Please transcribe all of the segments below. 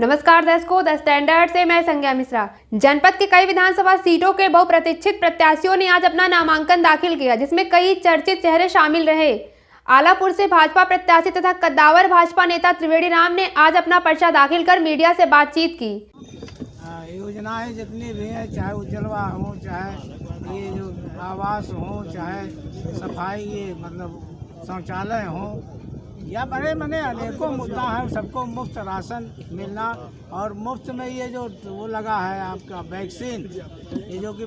नमस्कार दर्शकों, the standard से मैं संज्ञा मिश्रा। जनपद के कई विधानसभा सीटों के बहुप्रतीक्षित प्रत्याशियों ने आज अपना नामांकन दाखिल किया, जिसमें कई चर्चित चेहरे शामिल रहे। आलापुर से भाजपा प्रत्याशी तथा कद्दावर भाजपा नेता त्रिवेणी राम ने आज अपना पर्चा दाखिल कर मीडिया से बातचीत की। योजनाएं जितनी भी हैं, चाहे उज्ज्वला हो, चाहे ये जो आवास हो, चाहे सफाई, ये मतलब शौचालय हो, या बड़े मने अनेकों मुद्दा है। सबको मुफ्त राशन मिलना और मुफ्त में ये जो वो लगा है आपका वैक्सीन, ये जो कि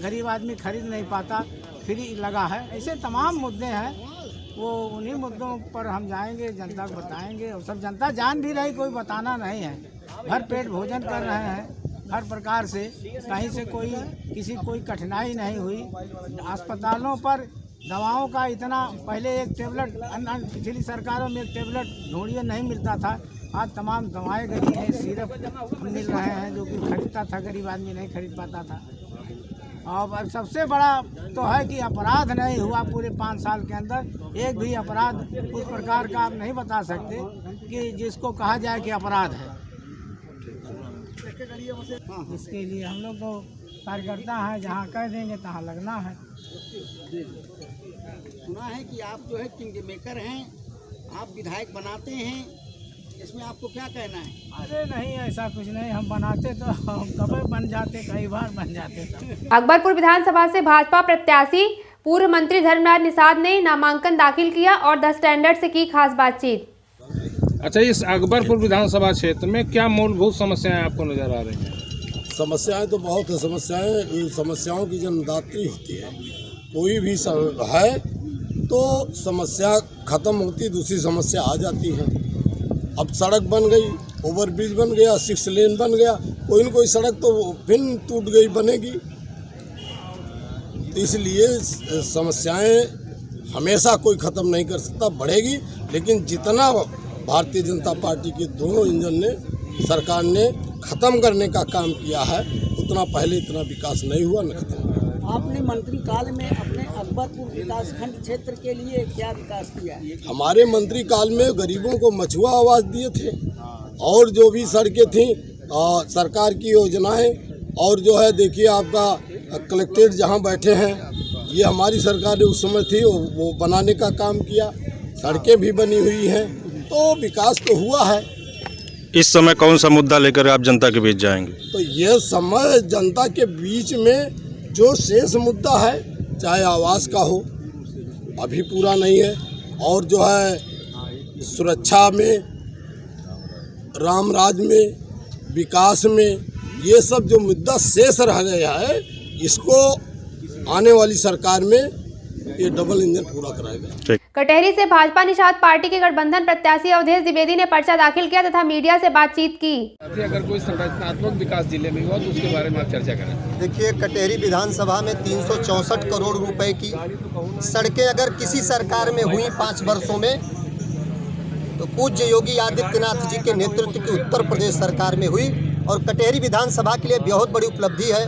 गरीब आदमी खरीद नहीं पाता, फ्री लगा है। ऐसे तमाम मुद्दे हैं, वो उन्हीं मुद्दों पर हम जाएंगे, जनता को बताएंगे। और सब जनता जान भी रही, कोई बताना नहीं है। भर पेट भोजन कर रहे हैं हर प्रकार से, कहीं से कोई कठिनाई नहीं हुई। अस्पतालों पर दवाओं का इतना, पहले एक टेबलेट पिछली सरकारों में एक टेबलेट ढूंढिए नहीं मिलता था, आज तमाम दवाएं गई हैं, सिरप मिल रहे हैं जो कि खरीदता था गरीब आदमी नहीं खरीद पाता था। और सबसे बड़ा तो है कि अपराध नहीं हुआ पूरे 5 साल के अंदर। एक भी अपराध उस प्रकार का आप नहीं बता सकते कि जिसको कहा जाए कि अपराध है। इसके लिए हम लोग तो कार्यकर्ता हैं, जहाँ कह देंगे तहाँ लगना है। सुना है कि आप जो है किंग मेकर हैं, आप विधायक बनाते हैं, इसमें आपको क्या कहना है? अरे नहीं, ऐसा कुछ नहीं। हम बनाते तो हम कभी बन जाते, कई बार बन जाते। अकबरपुर विधानसभा से भाजपा प्रत्याशी पूर्व मंत्री धर्मराज निषाद ने नामांकन दाखिल किया और द स्टैंडर्ड से की खास बातचीत। अच्छा, इस अकबरपुर विधानसभा क्षेत्र में क्या मूलभूत समस्याएं आपको नजर आ रही हैं? समस्याएं तो बहुत है। समस्याओं की जन्मदात्री होती है। कोई भी है तो समस्या खत्म होती, दूसरी समस्या आ जाती है। अब सड़क बन गई, ओवरब्रिज बन गया, 6 लेन बन गया, कोई न कोई सड़क तो फिर टूट गई, बनेगी। तो इसलिए समस्याएं हमेशा कोई ख़त्म नहीं कर सकता, बढ़ेगी। लेकिन जितना भारतीय जनता पार्टी के दोनों इंजन ने, सरकार ने ख़त्म करने का काम किया है, उतना पहले इतना विकास नहीं हुआ, न खत्म हुआ। आपने मंत्री काल में अपने अकबरपुर विकासखंड क्षेत्र के लिए क्या विकास किया है? हमारे मंत्री काल में गरीबों को मछुआ आवास दिए थे, और जो भी सड़कें थी, सरकार की योजनाएं, और जो है देखिए आपका कलेक्ट्रेट जहां बैठे हैं, ये हमारी सरकार ने उस समय थी, वो बनाने का काम किया। सड़कें भी बनी हुई हैं, तो विकास तो हुआ है। इस समय कौन सा मुद्दा लेकर आप जनता के बीच जाएंगे? तो ये समय जनता के बीच में जो शेष मुद्दा है, चाहे आवास का हो, अभी पूरा नहीं है, और जो है सुरक्षा में, रामराज में, विकास में, ये सब जो मुद्दा शेष रह गया है, इसको आने वाली सरकार में ये डबल इंजन पूरा कराएगा। कटेहरी से भाजपा निषाद पार्टी के गठबंधन प्रत्याशी अवधेश द्विवेदी ने पर्चा दाखिल किया तथा मीडिया से बातचीत की। अगर कोई संरचनात्मक विकास जिले में हुआ तो उसके बारे में आप चर्चा करें। देखिए, कटेहरी विधानसभा में 364 करोड़ रुपए की सड़कें अगर किसी सरकार में हुई 5 वर्षों में, तो पूज्य योगी आदित्यनाथ जी के नेतृत्व की उत्तर प्रदेश सरकार में हुई। और कटेहरी विधानसभा के लिए बहुत बड़ी उपलब्धि है।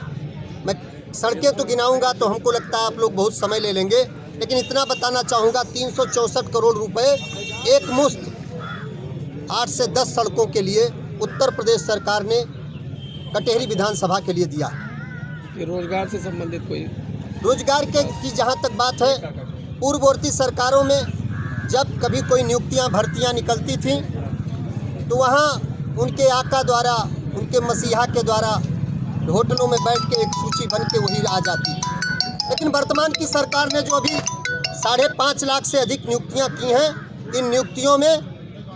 मैं सड़कें तो गिनाऊंगा तो हमको लगता है आप लोग बहुत समय ले लेंगे, लेकिन इतना बताना चाहूँगा, 364 करोड़ रुपए एक मुश्त 8 से 10 सड़कों के लिए उत्तर प्रदेश सरकार ने कटेहरी विधानसभा के लिए दिया। रोजगार से संबंधित कोई रोजगार की जहाँ तक बात है, पूर्ववर्ती सरकारों में जब कभी कोई नियुक्तियाँ भर्तियाँ निकलती थीं, तो वहाँ उनके आका द्वारा, उनके मसीहा के द्वारा होटलों में बैठ के एक सूची बन के वही आ जाती। लेकिन वर्तमान की सरकार ने जो अभी 5.5 लाख से अधिक नियुक्तियां की हैं, इन नियुक्तियों में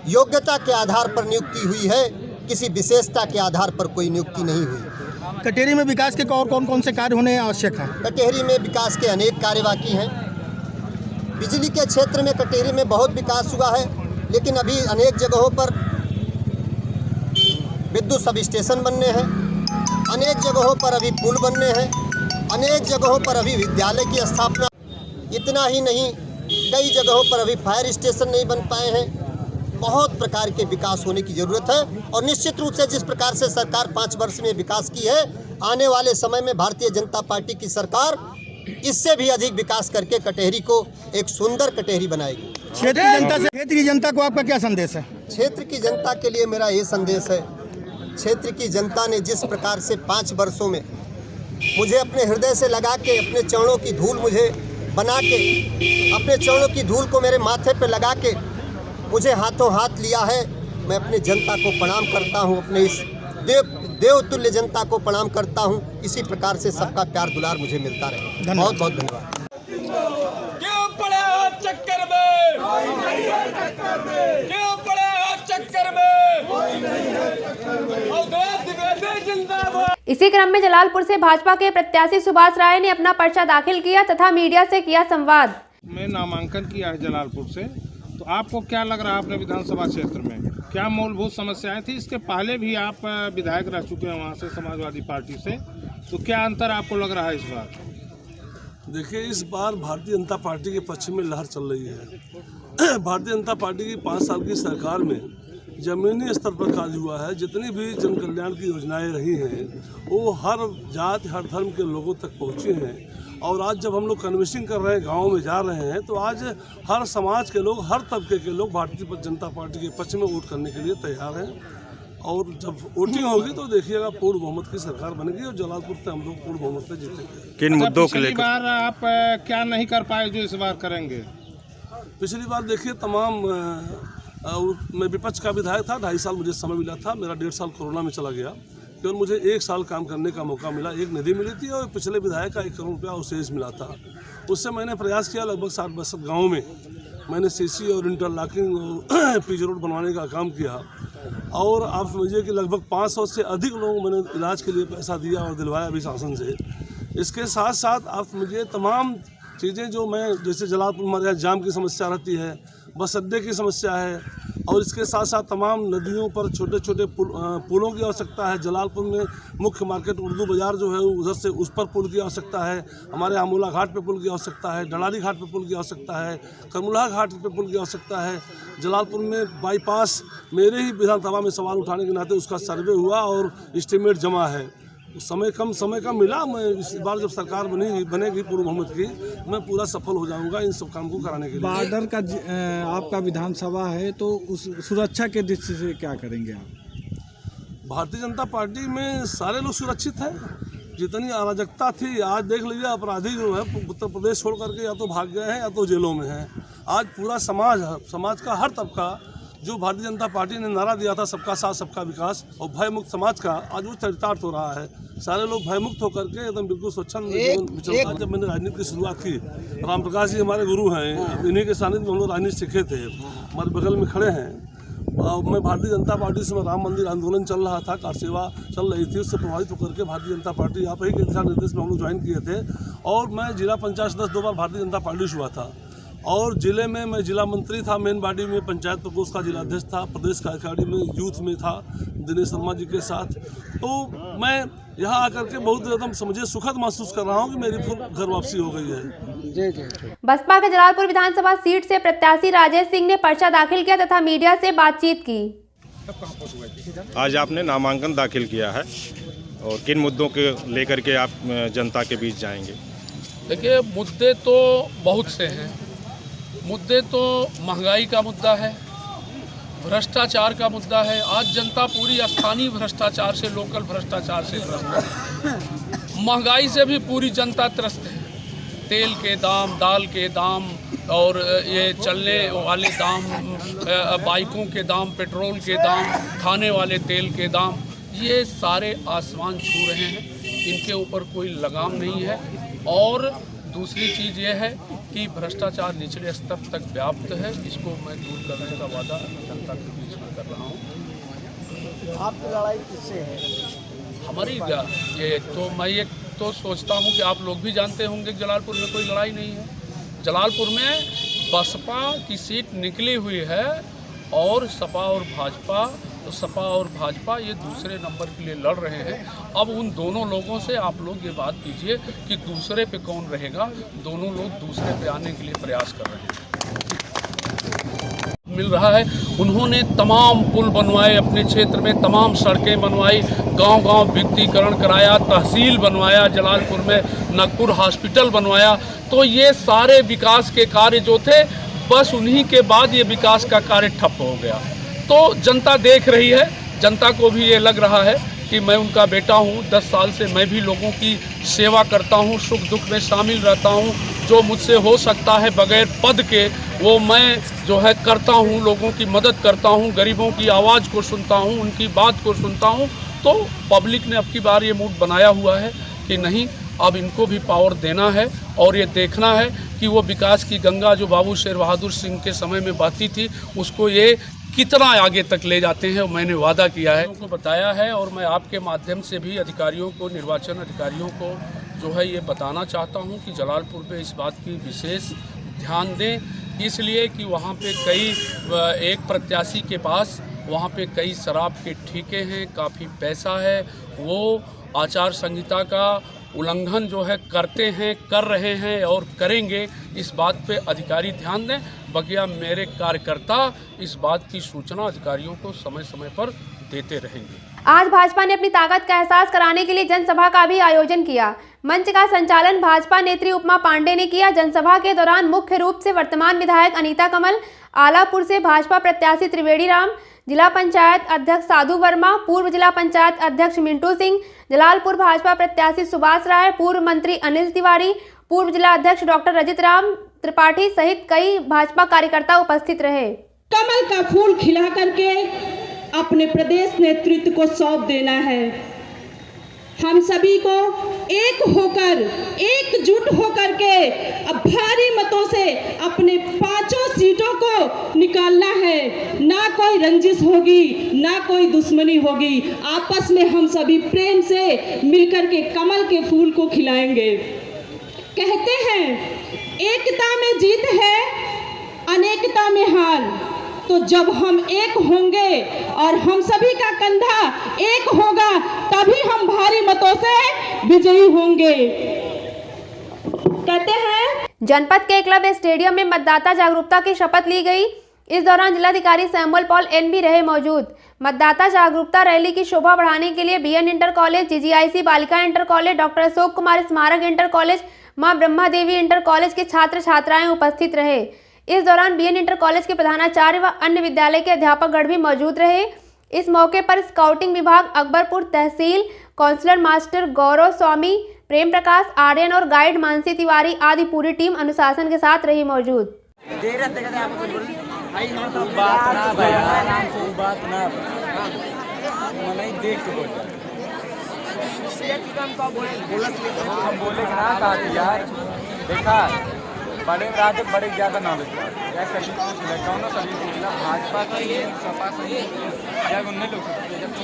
योग्यता के आधार पर नियुक्ति हुई है, किसी विशेषता के आधार पर कोई नियुक्ति नहीं हुई। कटेहरी में विकास के और कौन से कार्य होने आवश्यक हैं? कटेहरी में विकास के अनेक कार्य बाकी हैं। बिजली के क्षेत्र में कटेहरी में बहुत विकास हुआ है, लेकिन अभी अनेक जगहों पर विद्युत सब स्टेशन बनने हैं, अनेक जगहों पर अभी पुल बनने हैं, अनेक जगहों पर अभी विद्यालय की स्थापना। इतना ही नहीं, कई जगहों पर अभी फायर स्टेशन नहीं बन पाए हैं। बहुत प्रकार के विकास होने की ज़रूरत है, और निश्चित रूप से जिस प्रकार से सरकार 5 वर्ष में विकास की है, आने वाले समय में भारतीय जनता पार्टी की सरकार इससे भी अधिक विकास करके कटेहरी को एक सुंदर कटेहरी बनाएगी। क्षेत्र की जनता को आपका क्या संदेश है? क्षेत्र की जनता के लिए मेरा ये संदेश है क्षेत्र की जनता ने जिस प्रकार से 5 वर्षों में मुझे अपने हृदय से लगा के, अपने चरणों की धूल मुझे बना के, अपने चरणों की धूल को मेरे माथे पे लगा के मुझे हाथों हाथ लिया है, मैं अपने जनता को प्रणाम करता हूं, अपने इस देवतुल्य जनता को प्रणाम करता हूं। इसी प्रकार से सबका प्यार दुलार मुझे मिलता रहे। बहुत बहुत धन्यवाद। क्यों पड़े हो चक्कर में? क्यों पड़े हो चक्कर में? इसी क्रम में जलालपुर से भाजपा के प्रत्याशी सुभाष राय ने अपना पर्चा दाखिल किया तथा मीडिया से किया संवाद। मैं नामांकन किया है जलालपुर से, तो आपको क्या लग रहा है अपने विधानसभा क्षेत्र में क्या मूलभूत समस्याएं थी? इसके पहले भी आप विधायक रह चुके हैं वहाँ से, समाजवादी पार्टी से, तो क्या अंतर आपको लग रहा है इस बार? देखिए, इस बार भारतीय जनता पार्टी के पक्ष में लहर चल रही है। भारतीय जनता पार्टी की 5 साल की सरकार में जमीनी स्तर पर कार्य हुआ है। जितनी भी जन कल्याण की योजनाएं रही हैं वो हर जाति हर धर्म के लोगों तक पहुँची हैं। और आज जब हम लोग कन्वेंसिंग कर रहे हैं, गाँव में जा रहे हैं, तो आज हर समाज के लोग, हर तबके के लोग भारतीय जनता पार्टी के पक्ष में वोट करने के लिए तैयार हैं। और जब वोटिंग होगी तो देखिएगा पूर्ण बहुमत की सरकार बनेगी और जलालपुर से हम लोग पूर्ण बहुमत से जीतेंगे। किन मुद्दों के लेकर बार आप क्या नहीं कर पाए जो इस बार करेंगे? पिछली बार देखिए, तमाम मैं विपक्ष का विधायक था, 2.5 साल मुझे समय मिला था। मेरा 1.5 साल कोरोना में चला गया, केवल मुझे 1 साल काम करने का मौका मिला। एक निधि मिली थी और पिछले विधायक का 1 करोड़ रुपया अवशेष मिला था। उससे मैंने प्रयास किया, लगभग 60-62 गाँव में मैंने सीसी और इंटरलॉकिंग और पीच रोड बनवाने का काम किया। और आप समझिए कि लगभग 500 से अधिक लोगों मैंने इलाज के लिए पैसा दिया और दिलवाया भी शासन से। इसके साथ साथ आप समझिए तमाम चीज़ें जो मैं, जैसे जलालपुर हमारे यहाँ जाम की समस्या रहती है, बस अड्डे की समस्या है, और इसके साथ साथ तमाम नदियों पर छोटे छोटे पुलों की आवश्यकता है। जलालपुर में मुख्य मार्केट उर्दू बाज़ार जो है उधर से उस पर पुल की आवश्यकता है। हमारे आमोला घाट पे पुल की आवश्यकता है, डलारी घाट पे पुल की आवश्यकता है, करमुला घाट पे पुल की आवश्यकता है। जलालपुर में बाईपास, मेरे ही विधानसभा में सवाल उठाने के नाते उसका सर्वे हुआ और एस्टीमेट जमा है। समय कम मिला। मैं इस बार जब सरकार बनेगी पूर्ण बहुमत की, मैं पूरा सफल हो जाऊंगा इन सब काम को कराने के लिए। बॉर्डर का आपका विधानसभा है, तो उस सुरक्षा के दृष्टि से क्या करेंगे आप? भारतीय जनता पार्टी में सारे लोग सुरक्षित हैं। जितनी अराजकता थी, आज देख लीजिए, अपराधी जो है उत्तर प्रदेश छोड़ करके या तो भाग गए हैं या तो जेलों में हैं। आज पूरा समाज का हर तबका, जो भारतीय जनता पार्टी ने नारा दिया था सबका साथ सबका विकास और भयमुक्त समाज का, आज वो चरितार्थ हो रहा है। सारे लोग भयमुक्त होकर के एकदम बिल्कुल स्वच्छंद जीवन चल रहा है। जब मैंने राजनीति की शुरुआत की, राम प्रकाश जी हमारे गुरु हैं, इन्हीं के सानिध्य में हम लोग राजनीति सीखे थे, हमारे बगल में खड़े हैं। मैं भारतीय जनता पार्टी से, राम मंदिर आंदोलन चल रहा था, कार सेवा चल रही थी, उससे प्रभावित होकर के भारतीय जनता पार्टी आप ही के दिशा निर्देश में हम लोग ज्वाइन किए थे। और मैं जिला पंचायत सदस्य 2 बार भारतीय जनता पार्टी से हुआ था। और जिले में मैं जिला मंत्री था, मेन बॉडी में पंचायत प्रकोष्ठ का जिला अध्यक्ष था, प्रदेश कार्यकारिणी में यूथ में था दिनेश शर्मा जी के साथ। तो मैं यहाँ आकर के बहुत एकदम समझिए सुखद महसूस कर रहा हूँ कि मेरी घर वापसी हो गई है। बसपा के जलालपुर विधानसभा सीट से प्रत्याशी राजेश सिंह ने पर्चा दाखिल किया तथा मीडिया से बातचीत की। आज आपने नामांकन दाखिल किया है और किन मुद्दों के लेकर के आप जनता के बीच जाएंगे? देखिए, मुद्दे तो बहुत से हैं। मुद्दे तो महंगाई का मुद्दा है, भ्रष्टाचार का मुद्दा है। आज जनता पूरी स्थानीय भ्रष्टाचार से, लोकल भ्रष्टाचार से त्रस्त है। महंगाई से भी पूरी जनता त्रस्त है। तेल के दाम, दाल के दाम और ये चलने वाले दाम, बाइकों के दाम, पेट्रोल के दाम, खाने वाले तेल के दाम, ये सारे आसमान छू रहे हैं। इनके ऊपर कोई लगाम नहीं है। और दूसरी चीज़ ये है कि भ्रष्टाचार निचले स्तर तक व्याप्त है। इसको मैं दूर करने का वादा जनता के बीच में कर रहा हूँ। आपकी लड़ाई किससे है? हमारी ये तो मैं ये तो सोचता हूँ कि आप लोग भी जानते होंगे कि जलालपुर में कोई लड़ाई नहीं है। जलालपुर में बसपा की सीट निकली हुई है और सपा और भाजपा ये दूसरे नंबर के लिए लड़ रहे हैं। अब उन दोनों लोगों से आप लोग ये बात कीजिए कि दूसरे पे कौन रहेगा। दोनों लोग दूसरे पे आने के लिए प्रयास कर रहे हैं। मिल रहा है, उन्होंने तमाम पुल बनवाए अपने क्षेत्र में, तमाम सड़कें बनवाई, गांव-गांव विद्युतीकरण कराया, तहसील बनवाया, जलालपुर में नागपुर हॉस्पिटल बनवाया। तो ये सारे विकास के कार्य जो थे, बस उन्हीं के बाद ये विकास का कार्य ठप हो गया। तो जनता देख रही है जनता को भी ये लग रहा है कि मैं उनका बेटा हूँ। 10 साल से मैं भी लोगों की सेवा करता हूँ, सुख दुख में शामिल रहता हूँ। जो मुझसे हो सकता है बगैर पद के वो मैं जो है करता हूँ, लोगों की मदद करता हूँ, गरीबों की आवाज़ को सुनता हूँ, उनकी बात को सुनता हूँ। तो पब्लिक ने अब की बार ये मूड बनाया हुआ है कि नहीं, अब इनको भी पावर देना है और ये देखना है कि वो विकास की गंगा जो बाबू शेर बहादुर सिंह के समय में बहती थी उसको ये कितना आगे तक ले जाते हैं। मैंने वादा किया है, उनको बताया है और मैं आपके माध्यम से भी अधिकारियों को, निर्वाचन अधिकारियों को जो है ये बताना चाहता हूँ कि जलालपुर पे इस बात की विशेष ध्यान दें, इसलिए कि वहाँ पे एक प्रत्याशी के पास वहाँ पे कई शराब के ठेके हैं, काफ़ी पैसा है, वो आचार संहिता का उल्लंघन जो है करते हैं, कर रहे हैं और करेंगे। इस बात पे अधिकारी ध्यान दें। बकिया मेरे कार्यकर्ता इस बात की सूचना अधिकारियों को समय समय पर देते रहेंगे। आज भाजपा ने अपनी ताकत का एहसास कराने के लिए जनसभा का भी आयोजन किया। मंच का संचालन भाजपा नेत्री उपमा पांडे ने किया। जनसभा के दौरान मुख्य रूप से वर्तमान विधायक अनीता कमल, आलापुर से भाजपा प्रत्याशी त्रिवेणी राम, जिला पंचायत अध्यक्ष साधु वर्मा, पूर्व जिला पंचायत अध्यक्ष मिंटू सिंह, जलालपुर भाजपा प्रत्याशी सुभाष राय, पूर्व मंत्री अनिल तिवारी, पूर्व जिला अध्यक्ष डॉक्टर रजित राम त्रिपाठी सहित कई भाजपा कार्यकर्ता उपस्थित रहे। कमल का फूल खिला करके अपने प्रदेश नेतृत्व को सौंप देना है। हम सभी को एक होकर, एकजुट होकर के अब भारी मतों से अपने 5 सीटों को निकालना है। ना कोई रंजिश होगी, ना कोई दुश्मनी होगी। आपस में हम सभी प्रेम से मिलकर के कमल के फूल को खिलाएंगे। कहते हैं एकता में जीत है, अनेकता में हार। तो जब हम एक होंगे और हम सभी का कंधा एक होगा तभी हम भारी मतों से विजयी होंगे। कहते हैं जनपद के एकलव्य स्टेडियम में मतदाता जागरूकता की शपथ ली गई। इस दौरान जिलाधिकारी सैमुअल पॉल एन भी रहे मौजूद। मतदाता जागरूकता रैली की शोभा बढ़ाने के लिए बीएन इंटर कॉलेज, जीजीआईसी बालिका inter college, doctor Ashok Kumar स्मारक इंटर कॉलेज, मां ब्रह्मा देवी इंटर कॉलेज के छात्र छात्राएं उपस्थित रहे। इस दौरान बीएन इंटर कॉलेज के प्रधानाचार्य व अन्य विद्यालय के अध्यापकगण भी मौजूद रहे। इस मौके पर स्काउटिंग विभाग अकबरपुर तहसील, काउंसलर मास्टर गौरव स्वामी, प्रेम प्रकाश आर्यन और गाइड मानसी तिवारी आदि पूरी टीम अनुशासन के साथ रही मौजूद। बड़े राज बड़े ज़्यादा नॉलेज है सभी कुछ भाजपा का ये सपा सही उनने लोग